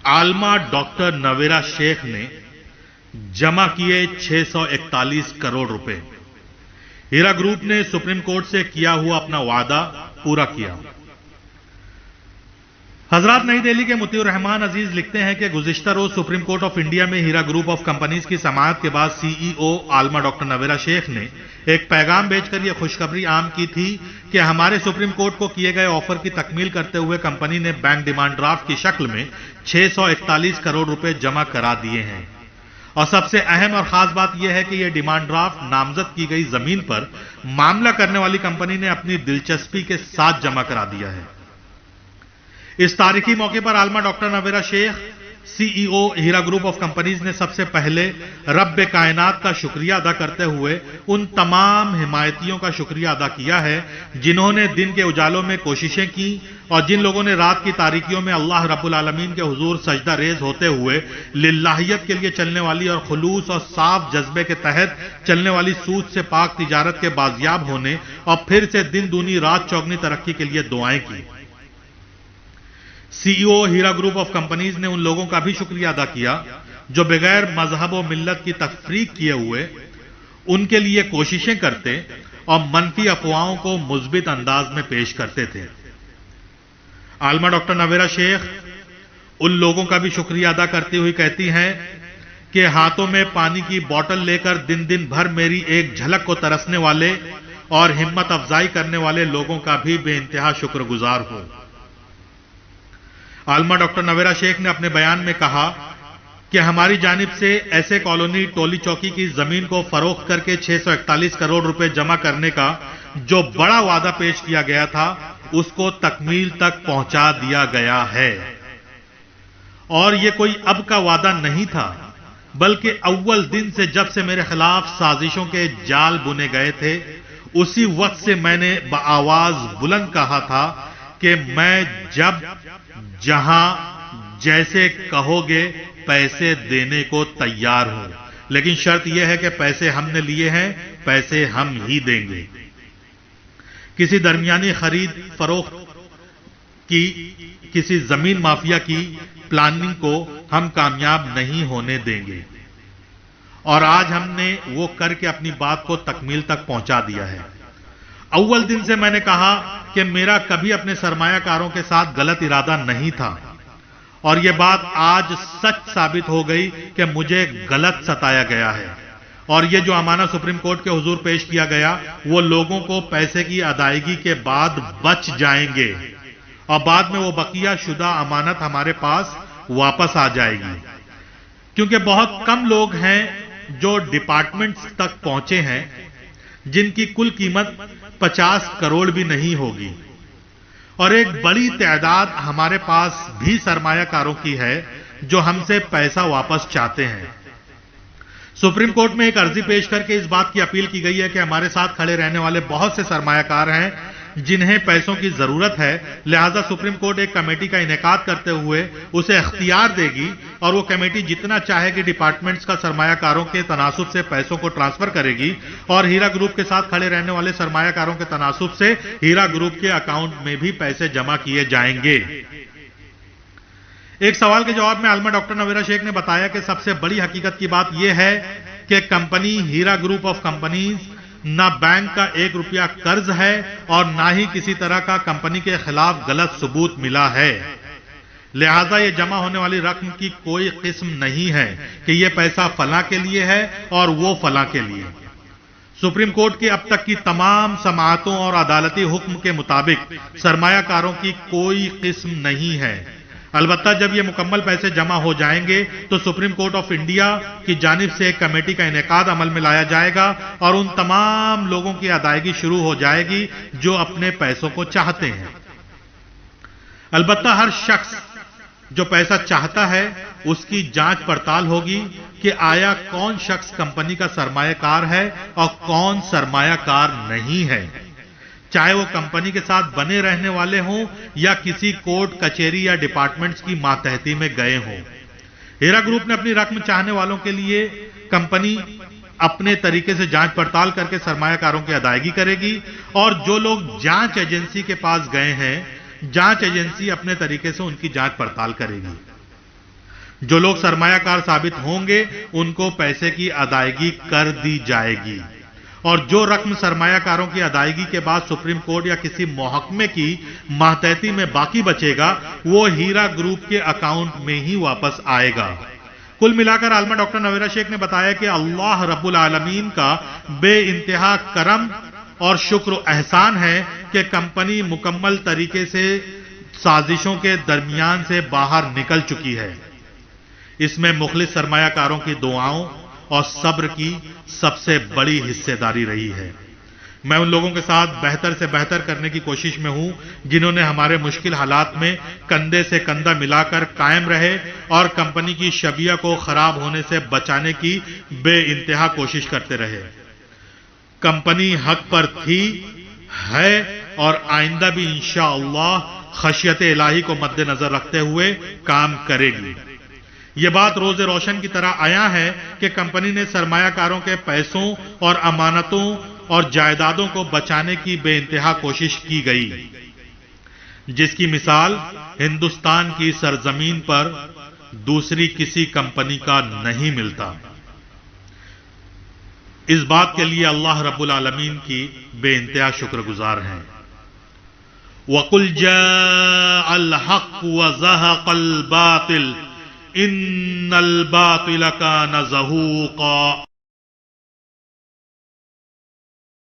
आलमा doctor Nowhera Sheikh ने जमा किए 641 करोड़ रुपए। हीरा ग्रुप ने सुप्रीम कोर्ट से किया हुआ अपना वादा पूरा किया। हजरात, नई दिल्ली के मुतीउर रहमान अजीज लिखते हैं कि गुज़िश्ता रोज सुप्रीम कोर्ट ऑफ इंडिया में हीरा ग्रुप ऑफ कंपनीज की समाअत के बाद सीईओ आलमा डॉक्टर नवेरा शेख ने एक पैगाम भेजकर यह खुशखबरी आम की थी कि हमारे सुप्रीम कोर्ट को किए गए ऑफर की तकमील करते हुए कंपनी ने बैंक डिमांड ड्राफ्ट की शक्ल में 641 करोड़ रुपए जमा करा दिए हैं। और सबसे अहम और खास बात यह है कि यह डिमांड ड्राफ्ट नामजद की गई जमीन पर मामला करने वाली कंपनी ने अपनी दिलचस्पी के साथ जमा करा दिया है। इस तारीखी मौके पर आलमा doctor Nowhera Shaikh, CEO Heera group of companies ने सबसे पहले रब्बे कायनात का शुक्रिया अदा करते हुए उन तमाम हिमायतियों का शुक्रिया अदा किया है जिन्होंने दिन के उजालों में कोशिशें की और जिन लोगों ने रात की तारीकियों में अल्लाह रब्बुल आलमीन के हुजूर सजदा रेज होते हुए लिल्लाहियत के लिए चलने वाली और खुलूस और साफ जज्बे के तहत चलने वाली सूद से पाक तिजारत के बाजियाब होने और फिर से दिन दूनी रात चौगनी तरक्की के लिए दुआएं की। CEO Heera group of companies ने उन लोगों का भी शुक्रिया अदा किया जो बगैर मजहब और मिल्लत की तफरीक किए हुए उनके लिए कोशिशें करते और मनफी अफवाहों को मुस्बित अंदाज में पेश करते थे। आलमा डॉक्टर नवेरा शेख उन लोगों का भी शुक्रिया अदा करती हुई कहती हैं कि हाथों में पानी की बोतल लेकर दिन दिन भर मेरी एक झलक को तरसने वाले और हिम्मत अफजाई करने वाले लोगों का भी बेइंतहा शुक्रगुजार हूं। आलमा डॉक्टर नवेरा शेख ने अपने बयान में कहा कि हमारी जानिब से ऐसे कॉलोनी टोली चौकी की जमीन को फरोख्त करके 641 करोड़ रुपए जमा करने का जो बड़ा वादा पेश किया गया था उसको तकमील तक पहुंचा दिया गया है। और यह कोई अब का वादा नहीं था बल्कि अव्वल दिन से जब से मेरे खिलाफ साजिशों के जाल बुने गए थे उसी वक्त से मैंने बआवाज बुलंद कहा था कि मैं जब जहां जैसे कहोगे पैसे देने को तैयार हूं, लेकिन शर्त यह है कि पैसे हमने लिए हैं, पैसे हम ही देंगे। किसी दरमियानी खरीद फरोख्त की किसी जमीन माफिया की प्लानिंग को हम कामयाब नहीं होने देंगे और आज हमने वो करके अपनी बात को तकमील तक पहुंचा दिया है। अव्वल दिन से मैंने कहा कि मेरा कभी अपने सरमायाकारों के साथ गलत इरादा नहीं था और यह बात आज सच साबित हो गई कि मुझे गलत सताया गया है और यह जो अमाना सुप्रीम कोर्ट के हुजूर पेश किया गया वो लोगों को पैसे की अदायगी के बाद बच जाएंगे और बाद में वो बकिया शुदा अमानत हमारे पास वापस आ जाएगी, क्योंकि बहुत कम लोग हैं जो डिपार्टमेंट्स तक पहुंचे हैं जिनकी कुल कीमत 50 करोड़ भी नहीं होगी और एक बड़ी तादाद हमारे पास भी सरमायाकारों की है जो हमसे पैसा वापस चाहते हैं। सुप्रीम कोर्ट में एक अर्जी पेश करके इस बात की अपील की गई है कि हमारे साथ खड़े रहने वाले बहुत से सरमायाकार हैं जिन्हें पैसों की जरूरत है, लिहाजा सुप्रीम कोर्ट एक कमेटी का इनेकाद करते हुए उसे इख्तियार देगी और वो कमेटी जितना चाहेगी डिपार्टमेंट्स का सरमायाकारों के तनासुब से पैसों को ट्रांसफर करेगी और हीरा ग्रुप के साथ खड़े रहने वाले सरमायाकारों के तनासुब से हीरा ग्रुप के अकाउंट में भी पैसे जमा किए जाएंगे। एक सवाल के जवाब में आलमा डॉक्टर नवेरा शेख ने बताया कि सबसे बड़ी हकीकत की बात यह है कि company Heera group of companies ना बैंक का 1 रुपया कर्ज है और ना ही किसी तरह का कंपनी के खिलाफ गलत सबूत मिला है, लिहाजा ये जमा होने वाली रकम की कोई किस्म नहीं है कि यह पैसा फलां के लिए है और वो फलां के लिए। सुप्रीम कोर्ट की अब तक की तमाम समाअतों और अदालती हुक्म के मुताबिक सरमायाकारों की कोई किस्म नहीं है। अलबत्ता जब ये मुकम्मल पैसे जमा हो जाएंगे तो सुप्रीम कोर्ट ऑफ इंडिया की जानिब से एक कमेटी का इनेकाद अमल में लाया जाएगा और उन तमाम लोगों की अदायगी शुरू हो जाएगी जो अपने पैसों को चाहते हैं। अलबत्ता हर शख्स जो पैसा चाहता है उसकी जांच पड़ताल होगी कि आया कौन शख्स कंपनी का सरमायाकार है और कौन सरमायाकार नहीं है, चाहे वो कंपनी के साथ बने रहने वाले हों या किसी कोर्ट कचहरी या डिपार्टमेंट्स की मातहती में गए हों। हीरा ग्रुप ने अपनी रकम चाहने वालों के लिए कंपनी अपने तरीके से जांच पड़ताल करके सरमायाकारों की अदायगी करेगी और जो लोग जांच एजेंसी के पास गए हैं जांच एजेंसी अपने तरीके से उनकी जांच पड़ताल करेगी। جو لوگ سرمایہ کار ثابت ہوں گے ان کو پیسے کی ادائیگی کر دی جائے گی، اور جو رقم سرمایہ کاروں کی ادائیگی کے بعد سپریم کورٹ یا کسی محکمے کی ماتحتی میں باقی بچے گا وہ ہیرا گروپ کے اکاؤنٹ میں ہی واپس آئے گا۔ کل ملا کر عالمہ ڈاکٹر نویرہ شیخ نے بتایا کہ اللہ رب العالمین کا بے انتہا کرم اور شکر و احسان ہے کہ کمپنی مکمل طریقے سے سازشوں کے درمیان سے باہر نکل چکی ہے۔ اس میں مخلص سرمایہ کاروں کی دعاؤں اور صبر کی سب سے بڑی حصہ داری رہی ہے۔ میں ان لوگوں کے ساتھ بہتر سے بہتر کرنے کی کوشش میں ہوں جنہوں نے ہمارے مشکل حالات میں کندھے سے کندھا ملا کر قائم رہے اور کمپنی کی شبیہ کو خراب ہونے سے بچانے کی بے انتہا کوشش کرتے رہے۔ کمپنی حق پر تھی، ہے اور آئندہ بھی انشاءاللہ خشیت الہی کو مد نظر رکھتے ہوئے کام کرے گی۔ یہ بات روز روشن کی طرح آیا ہے کہ کمپنی نے سرمایہ کاروں کے پیسوں اور امانتوں اور جائیدادوں کو بچانے کی بے انتہا کوشش کی گئی، جس کی مثال ہندوستان کی سرزمین پر دوسری کسی کمپنی کا نہیں ملتا۔ اس بات کے لیے اللہ رب العالمین کی بے انتہا شکر گزار ہیں۔ وَقُلْ جَاءَ الْحَقُّ وَزَهَقَ الْبَاطِلُ إِنَّ الْبَاطِلَ كَانَ زَهُوقًا۔